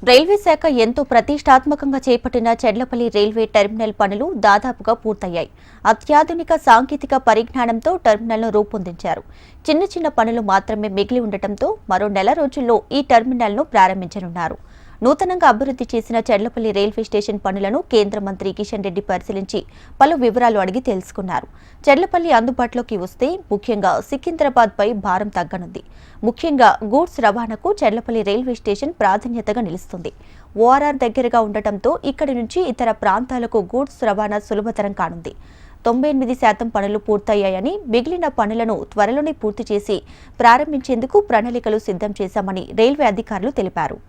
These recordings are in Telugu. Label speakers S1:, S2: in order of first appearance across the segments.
S1: రైల్వే శాఖ ఎంతో ప్రతిష్టాత్మకంగా చేపట్టిన చెర్లపల్లి రైల్వే టెర్మినల్ పనులు దాదాపుగా పూర్తయ్యాయి. అత్యాధునిక సాంకేతిక పరిజ్ఞానంతో టెర్మినల్ను రూపొందించారు. చిన్న చిన్న పనులు మాత్రమే మిగిలి ఉండటంతో మరో నెల రోజుల్లో ఈ టెర్మినల్ను ప్రారంభించనున్నారు. నూతనంగా అభివృద్ధి చేసిన చెర్లపల్లి రైల్వే స్టేషన్ పనులను కేంద్ర మంత్రి కిషన్ రెడ్డి పరిశీలించి పలు వివరాలు అడిగి తెలుసుకున్నారు. చెర్లపల్లి అందుబాటులోకి వస్తే ముఖ్యంగా సికింద్రాబాద్ పై భారం తగ్గనుంది. ముఖ్యంగా గూడ్స్ రవాణాకు చెర్లపల్లి రైల్వే స్టేషన్ ప్రాధాన్యతగా నిలుస్తుంది. ఓఆర్ఆర్ దగ్గరగా ఉండటంతో ఇక్కడి నుంచి ఇతర ప్రాంతాలకు గూడ్స్ రవాణా సులభతరం కానుంది. 98% పనులు పూర్తయ్యాయని, మిగిలిన పనులను త్వరలోనే పూర్తి చేసి ప్రారంభించేందుకు ప్రణాళికలు సిద్ధం చేశామని రైల్వే అధికారులు తెలిపారు.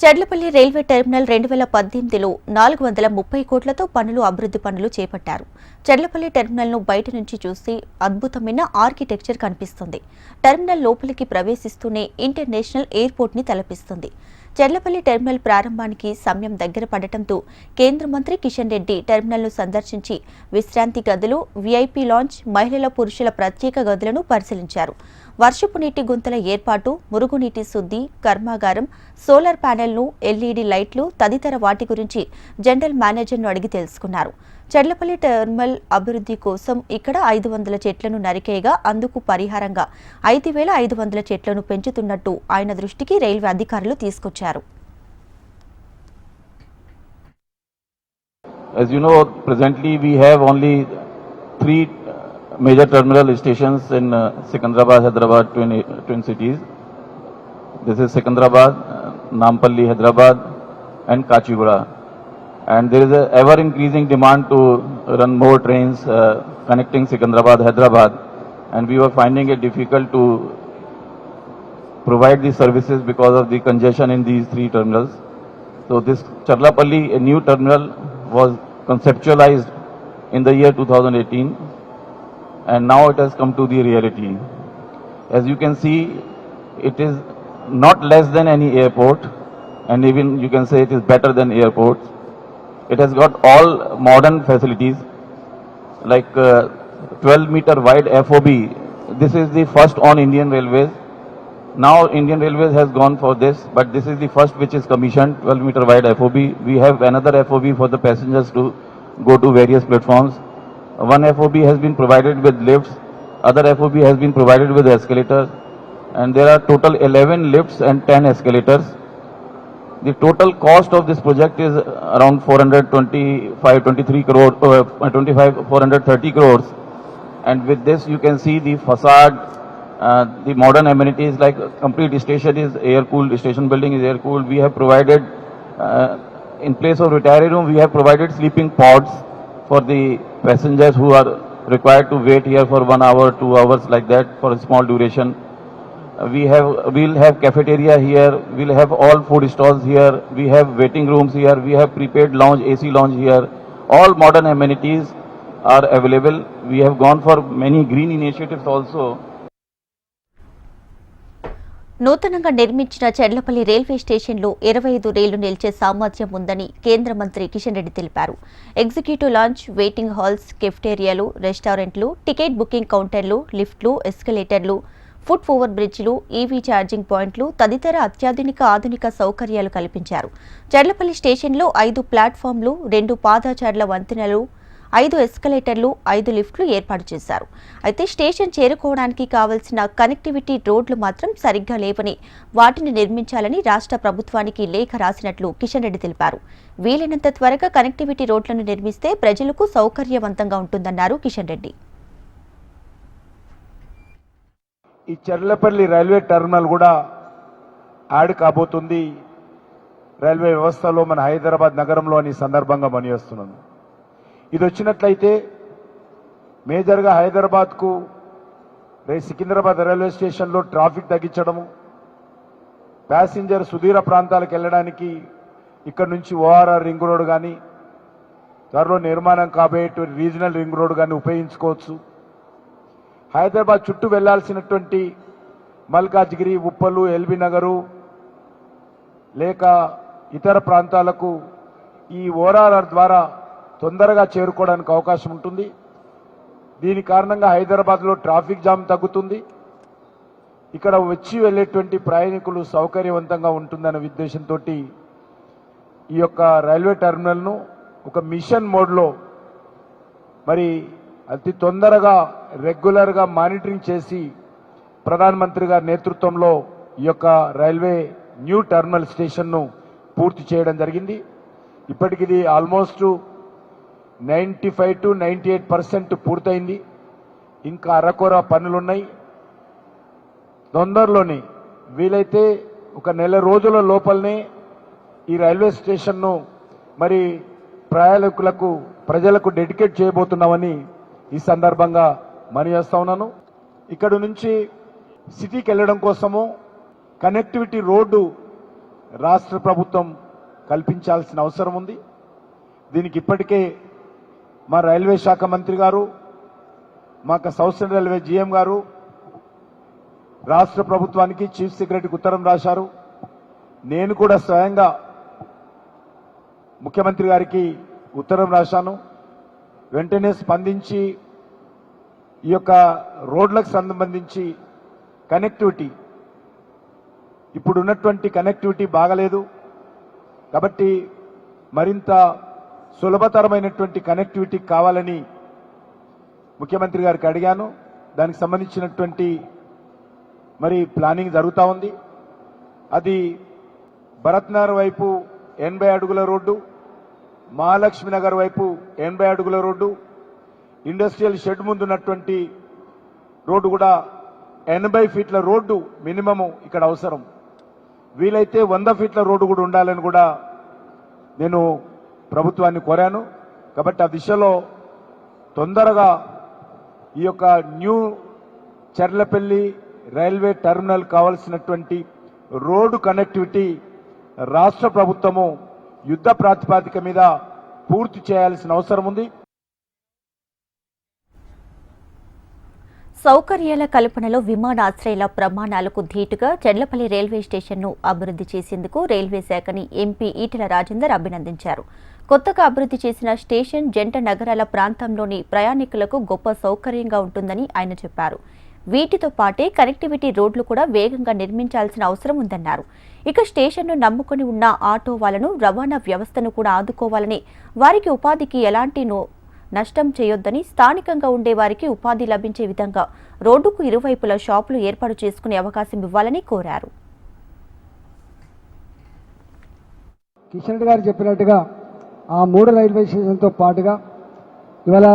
S1: చెర్లపల్లి రైల్వే టెర్మినల్ 2018లో 430 కోట్లతో అభివృద్ధి పనులు చేపట్టారు. చెర్లపల్లి టెర్మినల్ను బయట నుంచి చూస్తే అద్భుతమైన ఆర్కిటెక్చర్ కనిపిస్తుంది. టెర్మినల్ లోపలికి ప్రవేశిస్తూనే ఇంటర్నేషనల్ ఎయిర్పోర్ట్ని తలపిస్తుంది. చెర్లపల్లి టెర్మినల్ ప్రారంభానికి సమయం దగ్గర పడటంతో కేంద్ర మంత్రి కిషన్ రెడ్డి టెర్మినల్ను సందర్శించి విశ్రాంతి గదులు, వీఐపీ లాంజ్, మహిళల పురుషుల ప్రత్యేక గదులను పరిశీలించారు. వర్షపు నీటి గుంతల ఏర్పాటు, మురుగునీటి శుద్ధి కర్మాగారం, సోలార్ ప్యానెల్ను, ఎల్ఈడీ లైట్లు తదితర వాటి గురించి జనరల్ మేనేజర్ను అడిగి తెలుసుకున్నారు. చెర్లపల్లి టెర్మినల్ అభివృద్ధి కోసం ఇక్కడ 500 చెట్లను నరికేయగా అందుకు పరిహారంగా 5500 చెట్లను పెంచుతున్నట్టు ఆయన దృష్టికి రైల్వే అధికారులు తీసుకొచ్చారు.
S2: As you know, presently we have only 3 major terminal stations in Secunderabad, Hyderabad, twin cities. This is Secunderabad, Nampalli, Hyderabad, and Kachiguda. And there is a ever increasing demand to run more trains connecting Secunderabad, Hyderabad, and we were finding it difficult to provide these services because of the congestion in these 3 terminals. So this Cherlapalli, a new terminal, was conceptualized in the year 2018, and now it has come to the reality. As you can see, it is not less than any airport, and even you can say it is better than airports. It has got all modern facilities like 12-meter wide FOB. This is the first on Indian Railways. Now Indian Railways has gone for this, but this is the first which is commissioned, 12-meter wide FOB. We have another FOB for the passengers to go to various platforms. One FOB has been provided with lifts, other FOB has been provided with escalators, and there are total 11 lifts and 10 escalators. The total cost of this project is around 430 crores, and with this you can see the facade, the modern amenities like complete station is air-cooled, station building is air-cooled. We have provided, in place of retiree room, we have provided sleeping pods for the passengers who are required to wait here for 1 hour, 2 hours like that for a small duration. We'll have cafeteria here, we'll have all food stalls here, we have waiting rooms here, we have prepaid lounge, AC lounge here. All modern amenities are available. We have gone for many green initiatives also.
S1: నూతనంగా నిర్మించిన చెర్లపల్లి రైల్వే స్టేషన్లో 25 రైళ్లు నిలిచే సామర్థ్యం ఉందని కేంద్ర మంత్రి కిషన్ రెడ్డి తెలిపారు. ఎగ్జిక్యూటివ్ లాంజ్, వెయిటింగ్ హాల్స్, కెఫ్టేరియాలు, రెస్టారెంట్లు, టికెట్ బుకింగ్ కౌంటర్లు, లిఫ్ట్లు, ఎస్కలేటర్లు, ఫుట్ ఓవర్ బ్రిడ్జిలు, ఈవీ ఛార్జింగ్ పాయింట్లు తదితర ఆధునిక సౌకర్యాలు కల్పించారు. చెర్లపల్లి స్టేషన్లో 5 ప్లాట్ఫామ్లు, 2 పాదచారుల వంతెనలు, 5 ఎస్కలేటర్లు, 5 లిఫ్ట్లు ఏర్పాటు చేశారు. అయితే స్టేషన్ చేరుకోవడానికి కావలసిన కనెక్టివిటీ రోడ్లు మాత్రం సరిగ్గా లేవని, వాటిని నిర్మించాలని రాష్ట్ర ప్రభుత్వానికి లేఖ రాసినట్లు కిషన్ రెడ్డి తెలిపారు. వీలైనంత త్వరగా కనెక్టివిటీ రోడ్లను నిర్మిస్తే ప్రజలకు సౌకర్యవంతంగా ఉంటుందన్నారు కిషన్ రెడ్డి.
S3: ఈ చెర్లపల్లి రైల్వే టెర్మినల్ కూడా యాడ్ కాబోతుంది రైల్వే వ్యవస్థలో మన హైదరాబాద్ నగరంలో అని సందర్భంగా పనిచేస్తున్నాను. ఇది వచ్చినట్లయితే మేజర్గా హైదరాబాద్కు సికింద్రాబాద్ రైల్వే స్టేషన్లో ట్రాఫిక్ తగ్గించడము, ప్యాసింజర్ సుదూర ప్రాంతాలకు వెళ్ళడానికి ఇక్కడ నుంచి ఓఆర్ఆర్ రింగ్ రోడ్ కానీ త్వరలో నిర్మాణం కాబోయే రీజనల్ రింగ్ రోడ్ కానీ ఉపయోగించుకోవచ్చు. హైదరాబాద్ చుట్టూ వెళ్లాల్సినటువంటి మల్కాజ్గిరి, ఉప్పలు, ఎల్బీ నగరు లేక ఇతర ప్రాంతాలకు ఈ ఓఆర్ఆర్ ద్వారా తొందరగా చేరుకోవడానికి అవకాశం ఉంటుంది. దీని కారణంగా హైదరాబాద్లో ట్రాఫిక్ జామ్ తగ్గుతుంది, ఇక్కడ వచ్చి వెళ్ళేటువంటి ప్రయాణికులు సౌకర్యవంతంగా ఉంటుందనే ఉద్దేశంతో ఈ యొక్క రైల్వే టెర్మినల్ను ఒక మిషన్ మోడ్లో మరి అతి తొందరగా రెగ్యులర్గా మానిటరింగ్ చేసి ప్రధానమంత్రి గారి నేతృత్వంలో ఈ యొక్క రైల్వే న్యూ టెర్మినల్ స్టేషన్ను పూర్తి చేయడం జరిగింది. ఇప్పటికి ఇది ఆల్మోస్ట్ 95 to 98% పూర్తయింది. ఇంకా అరకొర పనులున్నాయి. తొందరలోనే వీలైతే ఒక నెల రోజుల లోపలనే ఈ రైల్వే స్టేషన్ను మరి ప్రజలకు డెడికేట్ చేయబోతున్నామని ఈ సందర్భంగా మనవి చేస్తా ఉన్నాను. ఇక్కడ నుంచి సిటీకి వెళ్ళడం కోసము కనెక్టివిటీ రోడ్డు రాష్ట్ర ప్రభుత్వం కల్పించాల్సిన అవసరం ఉంది. దీనికి ఇప్పటికే మా రైల్వే శాఖ మంత్రి గారు, మా సౌత్ రైల్వే జీఎం గారు రాష్ట్ర ప్రభుత్వానికి చీఫ్ సెక్రటరీకి ఉత్తరం రాశారు. నేను కూడా స్వయంగా ముఖ్యమంత్రి గారికి ఉత్తరం రాశాను. వెంటనే స్పందించి ఈ యొక్క రోడ్లకు సంబంధించి కనెక్టివిటీ, ఇప్పుడు ఉన్నటువంటి కనెక్టివిటీ బాగలేదు కాబట్టి మరింత సులభతరమైనటువంటి కనెక్టివిటీ కావాలని ముఖ్యమంత్రి గారికి అడిగాను. దానికి సంబంధించినటువంటి మరి ప్లానింగ్ జరుగుతూ ఉంది. అది భరత్నగర్ వైపు 80 అడుగుల రోడ్డు, మహాలక్ష్మి నగర్ వైపు 80 అడుగుల రోడ్డు, ఇండస్ట్రియల్ షెడ్ ముందున్నటువంటి రోడ్డు కూడా 80 ఫీట్ల రోడ్డు మినిమము ఇక్కడ అవసరం. వీలైతే 100 ఫీట్ల రోడ్డు కూడా ఉండాలని కూడా నేను ప్రభుత్వాన్ని కోరాను. కాబట్టి ఆ దిశలో తొందరగా ఈ యొక్క న్యూ చర్లపల్లి రైల్వే టెర్మినల్ కావాల్సినటువంటి రోడ్డు కనెక్టివిటీ రాష్ట్ర ప్రభుత్వము యుద్ధ ప్రాతిపదిక మీద పూర్తి చేయాల్సిన అవసరం ఉంది.
S1: సౌకర్యాల కల్పనలో విమానాశ్రయాల ప్రమాణాలకు ధీటుగా చెర్లపల్లి రైల్వే స్టేషన్ను అభివృద్ధి చేసేందుకు రైల్వే శాఖని ఎంపీ ఈటెల రాజేందర్ అభినందించారు. కొత్తగా అభివృద్ధి చేసిన స్టేషన్ జంట నగరాల ప్రాంతంలోని ప్రయాణికులకు గొప్ప సౌకర్యంగా ఉంటుందని ఆయన చెప్పారు. వీటితో పాటే కనెక్టివిటీ రోడ్లు కూడా వేగంగా నిర్మించాల్సిన అవసరం ఉందన్నారు. ఇక స్టేషన్ను నమ్ముకుని ఉన్న ఆటో వాళ్లను, రవాణా వ్యవస్థను కూడా ఆదుకోవాలని, వారికి ఉపాధికి ఎలాంటి నష్టం చేయొద్దని, స్థానికంగా ఉండే వారికి ఉపాధి లభించే విధంగా రోడ్డుకు ఇరువైపులా షాపులు ఏర్పాటు చేసుకునే అవకాశం ఇవ్వాలని కోరారు.
S4: కిషన్ రెడ్డి గారు చెప్పినట్టుగా ఆ 3 రైల్వే స్టేషన్తో పాటుగా ఇవాళ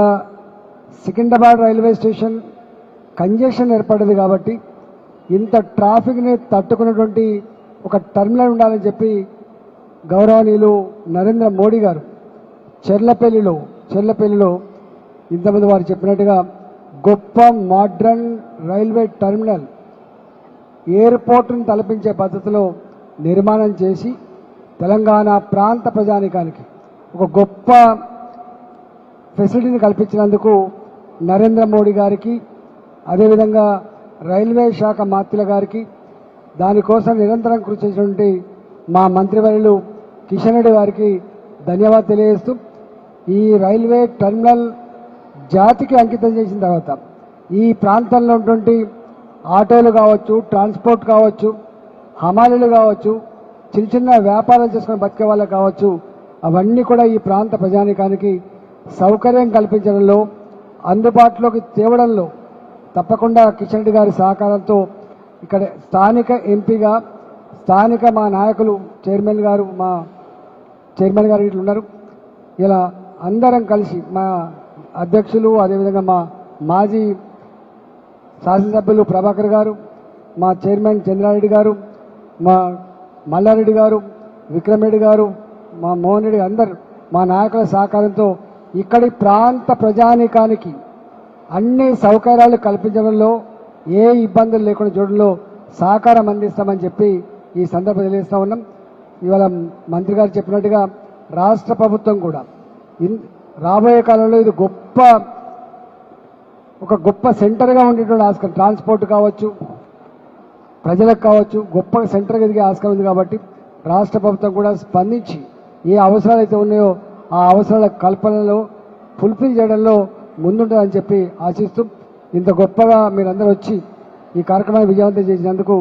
S4: సికింద్రాబాద్ రైల్వే స్టేషన్ కంజెషన్ ఏర్పడింది కాబట్టి ఇంత ట్రాఫిక్ని తట్టుకున్నటువంటి ఒక టెర్మినల్ ఉండాలని చెప్పి గౌరవనీయులు నరేంద్ర మోడీ గారు చెర్లపల్లిలో ఇంతమంది వారు చెప్పినట్టుగా గొప్ప మోడ్రన్ రైల్వే టెర్మినల్ ఎయిర్పోర్ట్ను తలపించే పద్ధతిలో నిర్మాణం చేసి తెలంగాణ ప్రాంత ప్రజానికానికి ఒక గొప్ప ఫెసిలిటీని కల్పించినందుకు నరేంద్ర మోడీ గారికి, అదేవిధంగా రైల్వే శాఖ మంత్రుల గారికి, దానికోసం నిరంతరం కృషి చేసినటువంటి మా మంత్రివర్యులు కిషన్ రెడ్డి గారికి ధన్యవాదాలు తెలియజేస్తూ, ఈ రైల్వే టెర్మినల్ జాతికి అంకితం చేసిన తర్వాత ఈ ప్రాంతంలో ఉన్నటువంటి ఆటోలు కావచ్చు, ట్రాన్స్పోర్ట్ కావచ్చు, హమాలీలు కావచ్చు, చిన్న చిన్న వ్యాపారాలు చేసుకుని బతికే వాళ్ళకు కావచ్చు, అవన్నీ కూడా ఈ ప్రాంత ప్రజానికానికి సౌకర్యం కల్పించడంలో, అందుబాటులోకి తేవడంలో తప్పకుండా కిషన్ రెడ్డి గారి సహకారంతో ఇక్కడ స్థానిక ఎంపీగా, స్థానిక మా నాయకులు చైర్మన్ గారు ఇట్లా ఉన్నారు. ఇలా అందరం కలిసి మా అధ్యక్షులు, అదేవిధంగా మా మాజీ శాసనసభ్యులు ప్రభాకర్ గారు, మా చైర్మన్ చంద్రారెడ్డి గారు, మా మల్లారెడ్డి గారు, విక్రమ్ రెడ్డి గారు, మా మోహన్ రెడ్డి, అందరు మా నాయకుల సహకారంతో ఇక్కడి ప్రాంత ప్రజానీకానికి అన్ని సౌకర్యాలు కల్పించడంలో, ఏ ఇబ్బందులు లేకుండా చూడడంలో సహకారం అందిస్తామని చెప్పి ఈ సందర్భం తెలియజేస్తా ఉన్నాం. ఇవాళ మంత్రి గారు చెప్పినట్టుగా రాష్ట్ర ప్రభుత్వం కూడా రాబోయే కాలంలో ఇది ఒక గొప్ప సెంటర్గా ఉండేటువంటి ఆస్కారం, ట్రాన్స్పోర్ట్ కావచ్చు, ప్రజలకు కావచ్చు, గొప్ప సెంటర్గా ఎదిగే ఆస్కారం ఉంది. కాబట్టి రాష్ట్ర ప్రభుత్వం కూడా స్పందించి ఏ అవసరాలు అయితే ఉన్నాయో ఆ అవసరాల కల్పనలో, ఫుల్ఫిల్ చేయడంలో ముందుంటుందని చెప్పి ఆశిస్తూ ఇంత గొప్పగా మీరందరూ వచ్చి ఈ కార్యక్రమాన్ని విజయవంతం చేసినందుకు